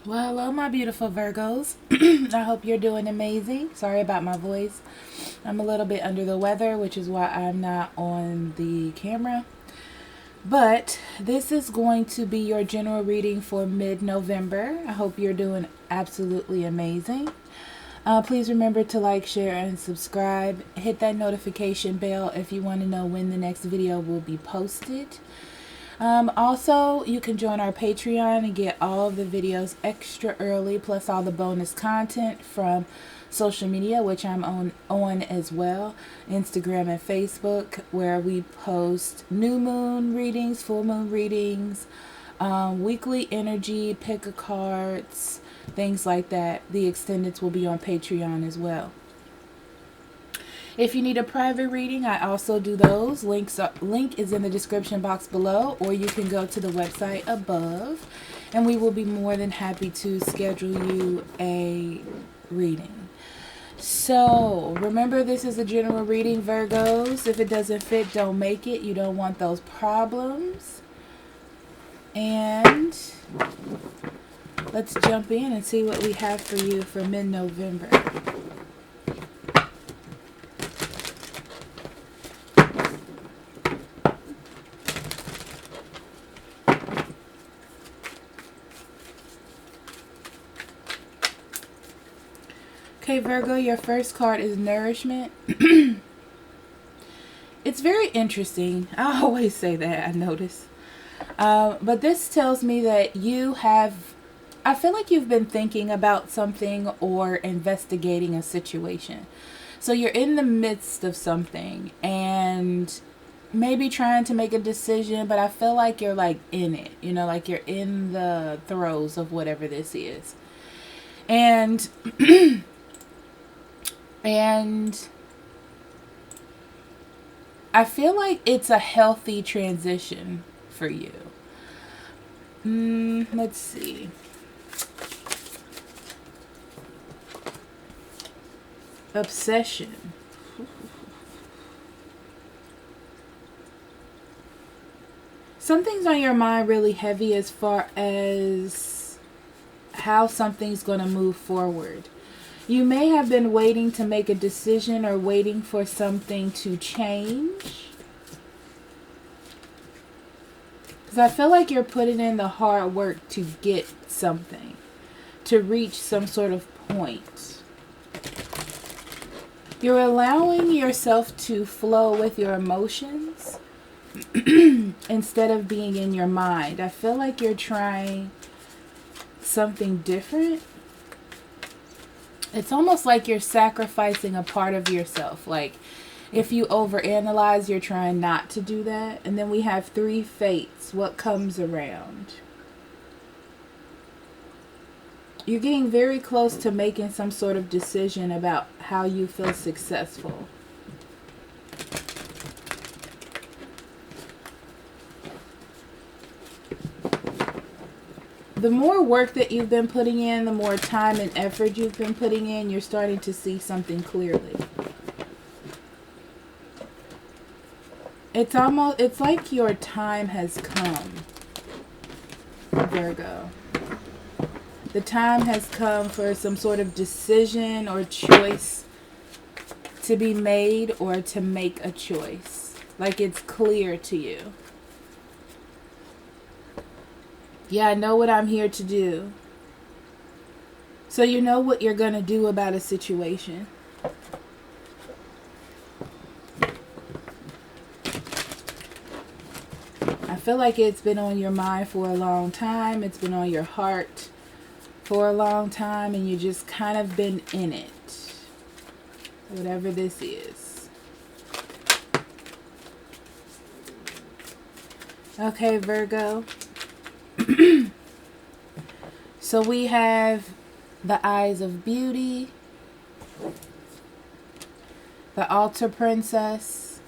Well, hello, my beautiful Virgos. I hope you're doing amazing. Sorry about my voice. I'm a little bit under the weather, which is why I'm not on the camera. But this is going to be your general reading for mid-November. I hope you're doing absolutely amazing. Please remember to like, share, and subscribe. Hit that notification bell if you want to know when the next video will be posted. Also, you can join our Patreon and get all of the videos extra early, plus all the bonus content from social media, which I'm on as well, Instagram and Facebook, where we post new moon readings, full moon readings, weekly energy, pick a cards, things like that. The extendeds will be on Patreon as well. If you need a private reading, I also do those. Link is in the description box below, or you can go to the website above, and we will be more than happy to schedule you a reading. So, remember, this is a general reading, Virgos. If it doesn't fit, don't make it. You don't want those problems. And let's jump in and see what we have for you for mid-November. Okay, Virgo, your first card is Nourishment. It's very interesting. I always say that, I notice. But this tells me that I feel like you've been thinking about something or investigating a situation. So you're in the midst of something and maybe trying to make a decision, but I feel like you're like in it, like you're in the throes of whatever this is. And I feel like it's a healthy transition for you. Let's see. Obsession. Something's on your mind really heavy as far as how something's going to move forward. You may have been waiting to make a decision or waiting for something to change. Because I feel like you're putting in the hard work to get something, to reach some sort of point. You're allowing yourself to flow with your emotions instead of being in your mind. I feel like you're trying something different. It's almost like you're sacrificing a part of yourself. Like, if you overanalyze, you're trying not to do that. And then we have 3 fates. What comes around? You're getting very close to making some sort of decision about how you feel successful. The more work that you've been putting in, the more time and effort you've been putting in, you're starting to see something clearly. It's like your time has come, Virgo. The time has come for some sort of decision or choice to be made, or to make a choice. Like, it's clear to you. Yeah, I know what I'm here to do. So you know what you're going to do about a situation. I feel like it's been on your mind for a long time. It's been on your heart for a long time, and you just kind of been in it. Whatever this is. Okay, Virgo. So we have the Eyes of Beauty, the Altar Princess,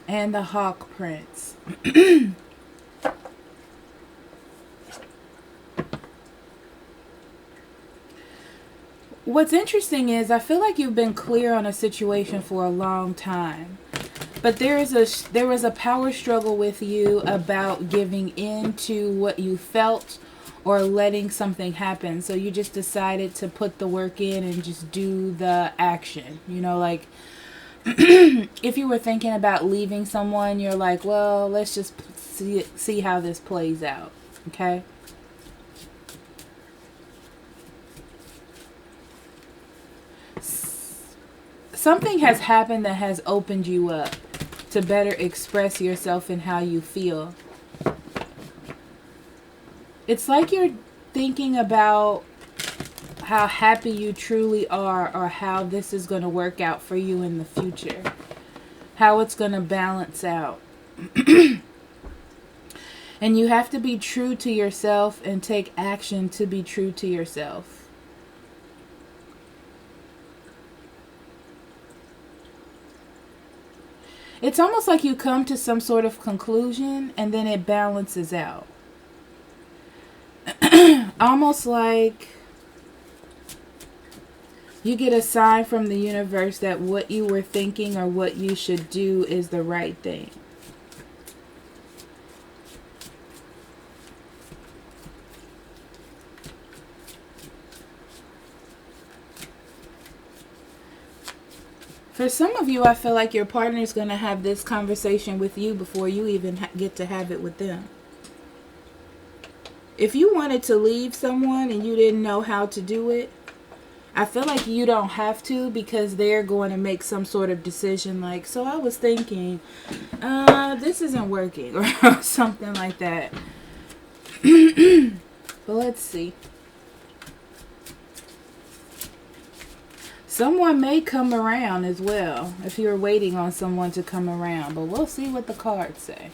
and the Hawk Prince. What's interesting is I feel like you've been clear on a situation for a long time. But there was a power struggle with you about giving in to what you felt or letting something happen. So you just decided to put the work in and just do the action. You know, like if you were thinking about leaving someone, you're like, well, let's just see how this plays out. Okay? Something has happened that has opened you up to better express yourself and how you feel. It's like you're thinking about how happy you truly are, or how this is going to work out for you in the future. How it's going to balance out. And you have to be true to yourself and take action to be true to yourself. It's almost like you come to some sort of conclusion and then it balances out. Almost like you get a sign from the universe that what you were thinking or what you should do is the right thing. For some of you, I feel like your partner is going to have this conversation with you before you even get to have it with them. If you wanted to leave someone and you didn't know how to do it, I feel like you don't have to, because they're going to make some sort of decision like, so I was thinking, this isn't working, or something like that. But let's see. Someone may come around as well, if you're waiting on someone to come around. But we'll see what the cards say.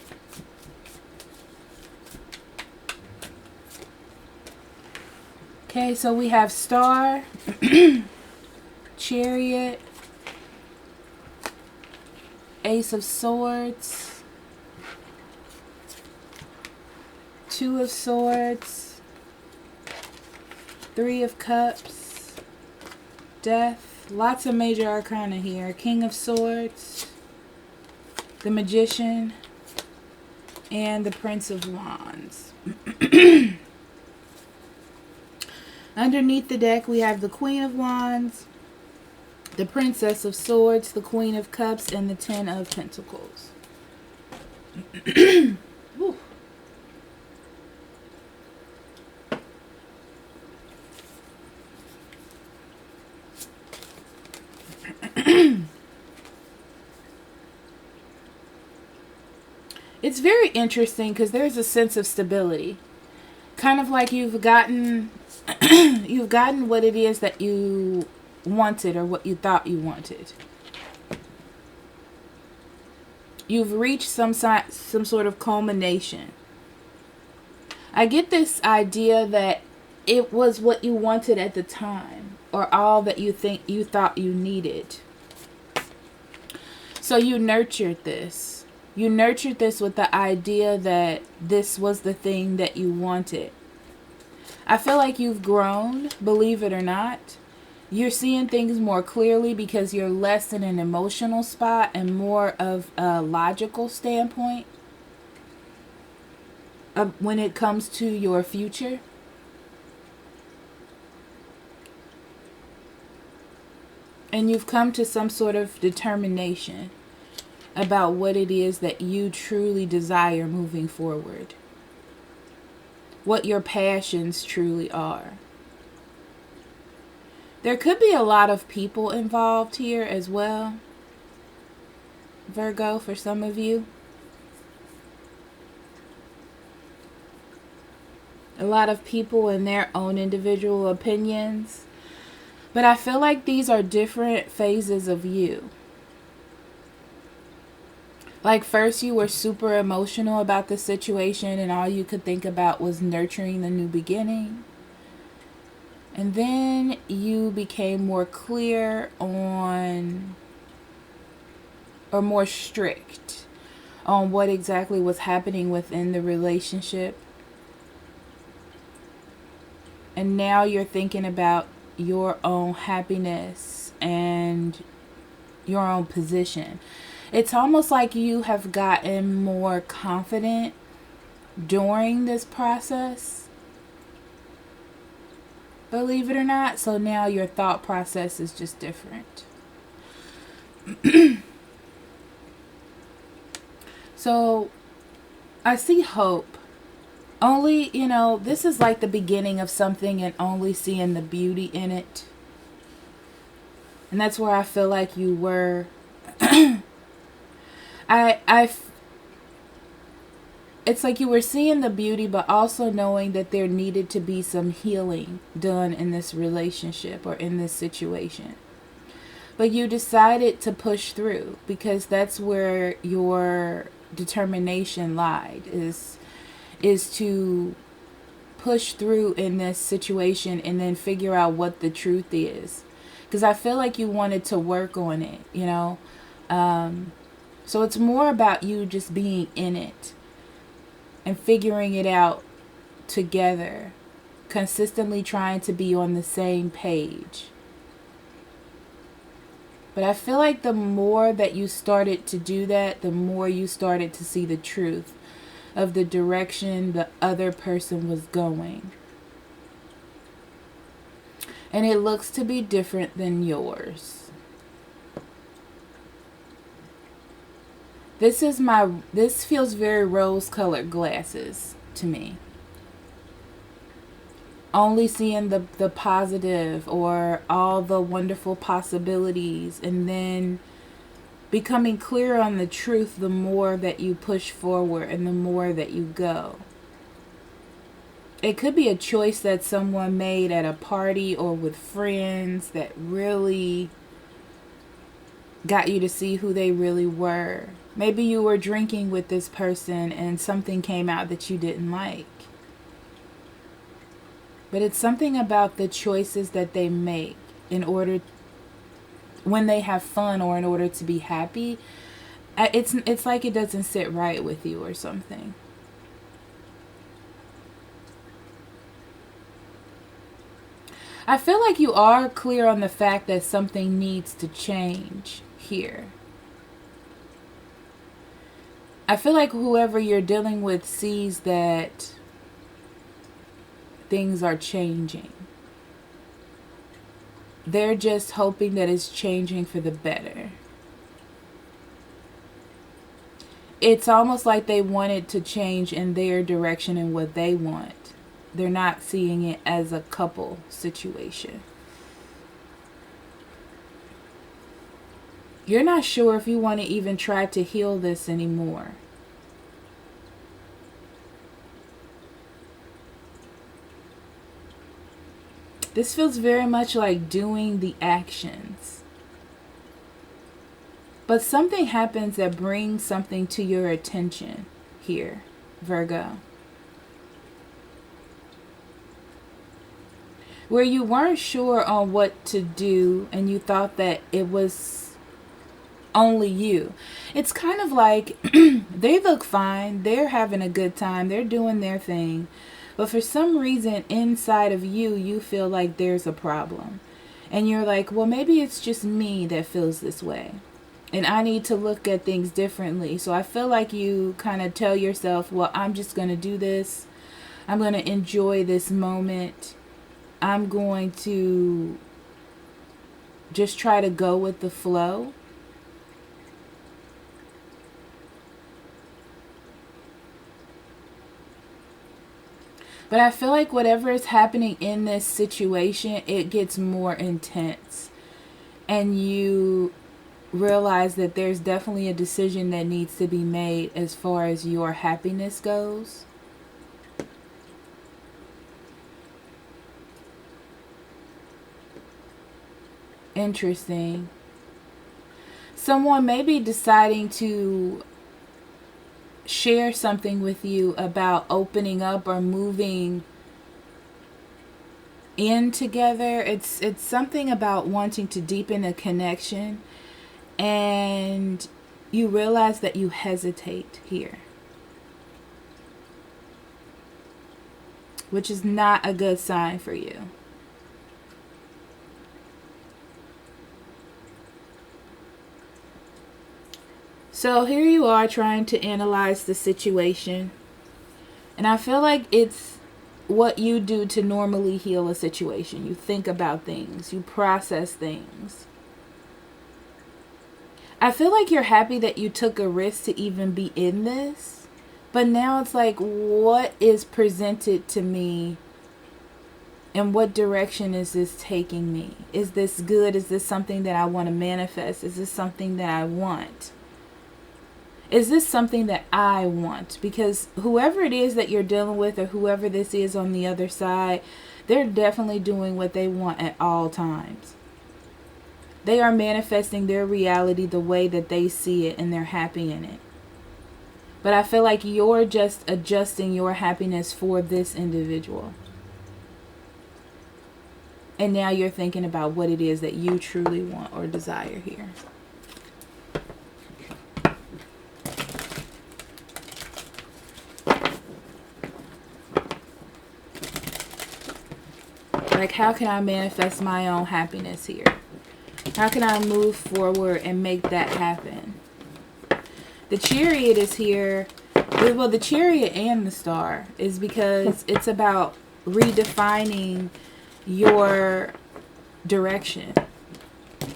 Okay, so we have Star, Chariot, Ace of Swords, Two of Swords, Three of Cups, Death. Lots of major arcana here. King of Swords, the Magician, and the Prince of Wands. Underneath the deck, we have the Queen of Wands, the Princess of Swords, the Queen of Cups, and the Ten of Pentacles. It's very interesting because there's a sense of stability. Kind of like you've gotten what it is that you wanted, or what you thought you wanted. You've reached some sort of culmination. I get this idea that it was what you wanted at the time, or all that you thought you needed. So you nurtured this. You nurtured this with the idea that this was the thing that you wanted. I feel like you've grown, believe it or not. You're seeing things more clearly because you're less in an emotional spot and more of a logical standpoint when it comes to your future. And you've come to some sort of determination about what it is that you truly desire moving forward. What your passions truly are. There could be a lot of people involved here as well, Virgo, for some of you. A lot of people and their own individual opinions. But I feel like these are different phases of you. Like first you were super emotional about the situation and all you could think about was nurturing the new beginning. And then you became more clear on, or more strict on what exactly was happening within the relationship. And now you're thinking about your own happiness and your own position. It's almost like you have gotten more confident during this process, believe it or not. So now your thought process is just different. So I see hope. Only, you know, this is like the beginning of something and only seeing the beauty in it. And that's where I feel like you were. It's like you were seeing the beauty, but also knowing that there needed to be some healing done in this relationship or in this situation. But you decided to push through because that's where your determination lied, is to push through in this situation and then figure out what the truth is. Because I feel like you wanted to work on it, you know. So it's more about you just being in it and figuring it out together, consistently trying to be on the same page. But I feel like the more that you started to do that, the more you started to see the truth of the direction the other person was going. And it looks to be different than yours. This feels very rose-colored glasses to me. Only seeing the positive or all the wonderful possibilities, and then becoming clear on the truth the more that you push forward and the more that you go. It could be a choice that someone made at a party or with friends that really got you to see who they really were. Maybe you were drinking with this person and something came out that you didn't like. But it's something about the choices that they make in order, when they have fun or in order to be happy. It's like it doesn't sit right with you or something. I feel like you are clear on the fact that something needs to change here. I feel like whoever you're dealing with sees that things are changing. They're just hoping that it's changing for the better. It's almost like they want it to change in their direction and what they want. They're not seeing it as a couple situation. You're not sure if you want to even try to heal this anymore. This feels very much like doing the actions. But something happens that brings something to your attention here, Virgo. Where you weren't sure on what to do and you thought that it was only you. It's kind of like they look fine, they're having a good time, they're doing their thing. But for some reason inside of you, you feel like there's a problem. And you're like, well, maybe it's just me that feels this way. And I need to look at things differently. So I feel like you kind of tell yourself, well, I'm just going to do this. I'm going to enjoy this moment. I'm going to just try to go with the flow. But I feel like whatever is happening in this situation, it gets more intense. And you realize that there's definitely a decision that needs to be made as far as your happiness goes. Interesting. Someone may be deciding to share something with you about opening up or moving in together. It's something about wanting to deepen a connection, and you realize that you hesitate here, which is not a good sign for you. So here you are trying to analyze the situation. And I feel like it's what you do to normally heal a situation. You think about things. You process things. I feel like you're happy that you took a risk to even be in this. But now it's like, what is presented to me? And what direction is this taking me? Is this good? Is this something that I want to manifest? Is this something that I want? Is this something that I want? Because whoever it is that you're dealing with, or whoever this is on the other side, they're definitely doing what they want at all times. They are manifesting their reality the way that they see it, and they're happy in it. But I feel like you're just adjusting your happiness for this individual. And now you're thinking about what it is that you truly want or desire here. Like, how can I manifest my own happiness here? How can I move forward and make that happen? The Chariot is here. Well, the Chariot and the Star is because it's about redefining your direction.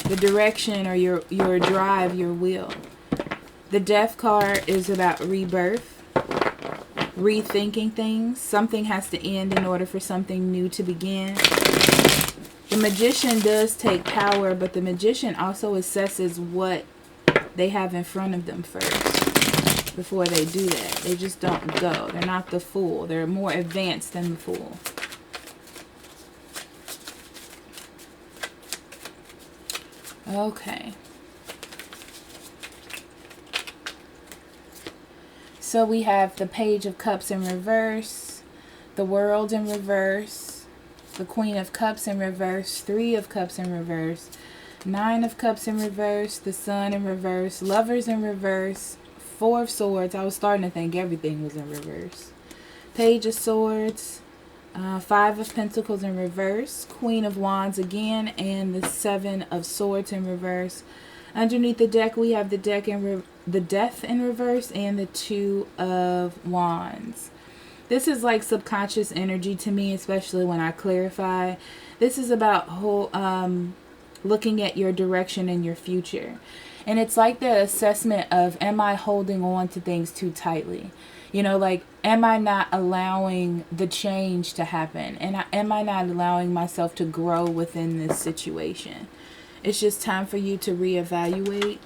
The direction, or your drive, your will. The Death card is about rebirth. Rethinking things. Something has to end in order for something new to begin. The Magician does take power, but the Magician also assesses what they have in front of them first before they do that. They just don't go. They're not the Fool. They're more advanced than the Fool. Okay. So we have the Page of Cups in reverse, the World in reverse, the Queen of Cups in reverse, Three of Cups in reverse, Nine of Cups in reverse, the Sun in reverse, Lovers in reverse, Four of Swords. I was starting to think everything was in reverse. Page of Swords, Five of Pentacles in reverse, Queen of Wands again, and the Seven of Swords in reverse. Underneath the deck, we have the Death in reverse and the Two of Wands. This is like subconscious energy to me, especially when I clarify. This is about looking at your direction and your future. And it's like the assessment of, am I holding on to things too tightly? You know, like, am I not allowing the change to happen? And am I not allowing myself to grow within this situation? It's just time for you to reevaluate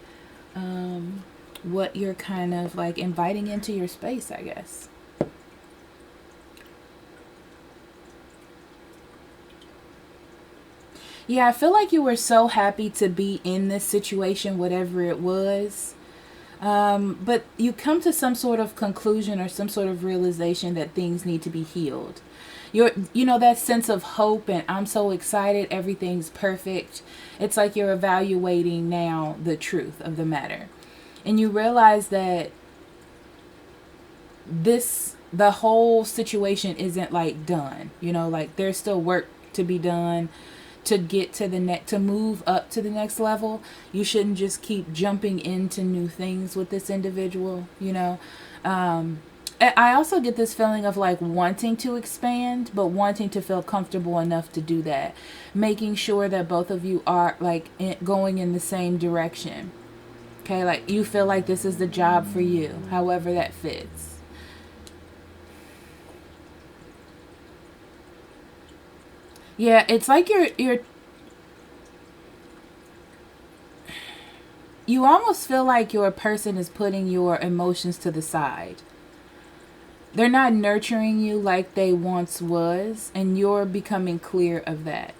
what you're kind of like inviting into your space, I guess. Yeah, I feel like you were so happy to be in this situation, whatever it was. But you come to some sort of conclusion or some sort of realization that things need to be healed. You know, that sense of hope and I'm so excited, everything's perfect. It's like you're evaluating now the truth of the matter. And you realize that the whole situation isn't like done. You know, like there's still work to be done to get to to move up to the next level. You shouldn't just keep jumping into new things with this individual, you know. I also get this feeling of like wanting to expand, but wanting to feel comfortable enough to do that. Making sure that both of you are like going in the same direction. Okay, like you feel like this is the job for you, however that fits. Yeah, it's like you almost feel like your person is putting your emotions to the side. They're not nurturing you like they once was, and you're becoming clear of that.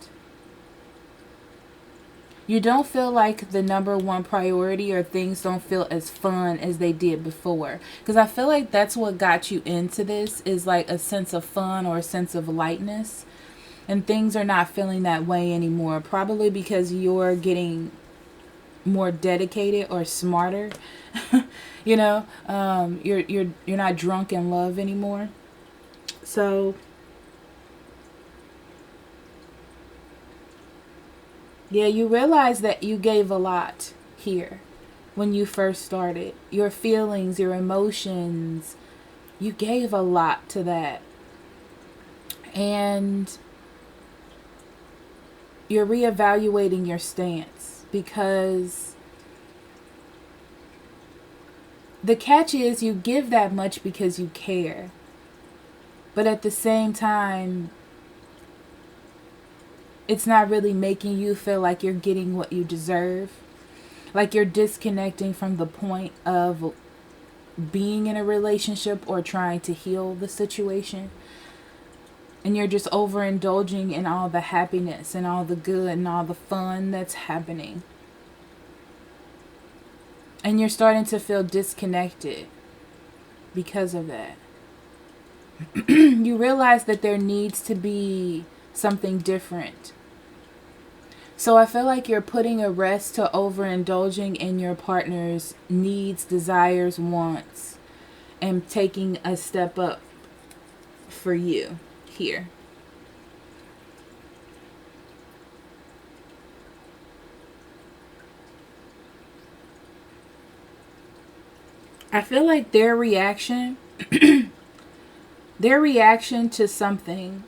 You don't feel like the number one priority, or things don't feel as fun as they did before. Because I feel like that's what got you into this, is like a sense of fun or a sense of lightness. And things are not feeling that way anymore. Probably because you're getting more dedicated or smarter. You know, you're not drunk in love anymore. So yeah, you realize that you gave a lot here. when you first started. Your feelings, your emotions, you gave a lot to that. And you're reevaluating your stance, because the catch is you give that much because you care. But at the same time, it's not really making you feel like you're getting what you deserve. Like you're disconnecting from the point of being in a relationship or trying to heal the situation. And you're just overindulging in all the happiness and all the good and all the fun that's happening. And you're starting to feel disconnected because of that. You realize that there needs to be something different. So I feel like you're putting a rest to overindulging in your partner's needs, desires, wants, and taking a step up for you here. I feel like their reaction to something,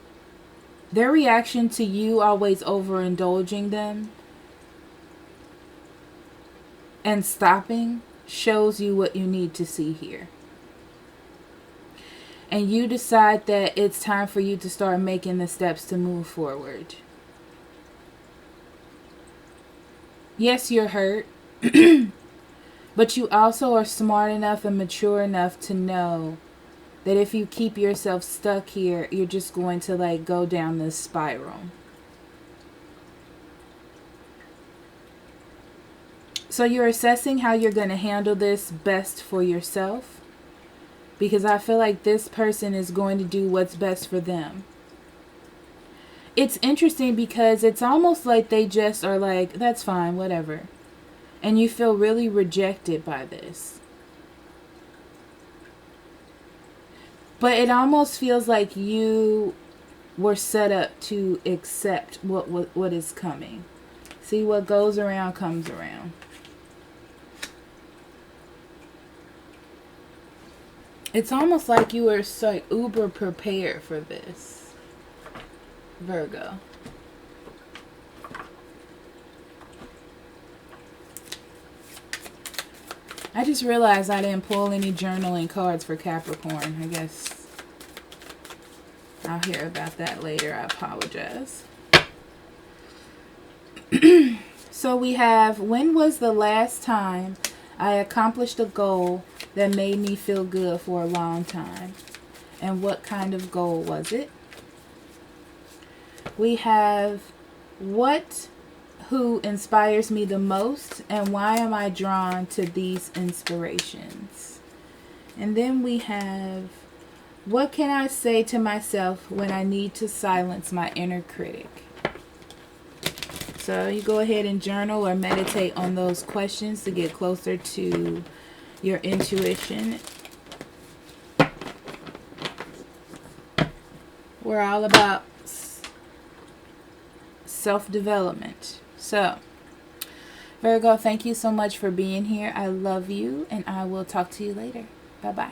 their reaction to you always overindulging them and stopping shows you what you need to see here. And you decide that it's time for you to start making the steps to move forward. Yes, you're hurt. But you also are smart enough and mature enough to know that if you keep yourself stuck here, you're just going to like go down this spiral. So you're assessing how you're going to handle this best for yourself, because I feel like this person is going to do what's best for them. It's interesting because it's almost like they just are like, that's fine, whatever. And you feel really rejected by this. But it almost feels like you were set up to accept what is coming. See, what goes around comes around. It's almost like you were so uber prepared for this, Virgo. I just realized I didn't pull any journaling cards for Capricorn. I guess I'll hear about that later. I apologize. So we have, when was the last time I accomplished a goal that made me feel good for a long time? And what kind of goal was it? We have, who inspires me the most, and why am I drawn to these inspirations? And then we have, what can I say to myself when I need to silence my inner critic? So you go ahead and journal or meditate on those questions to get closer to your intuition. We're all about self-development. So, Virgo, thank you so much for being here. I love you, and I will talk to you later. Bye-bye.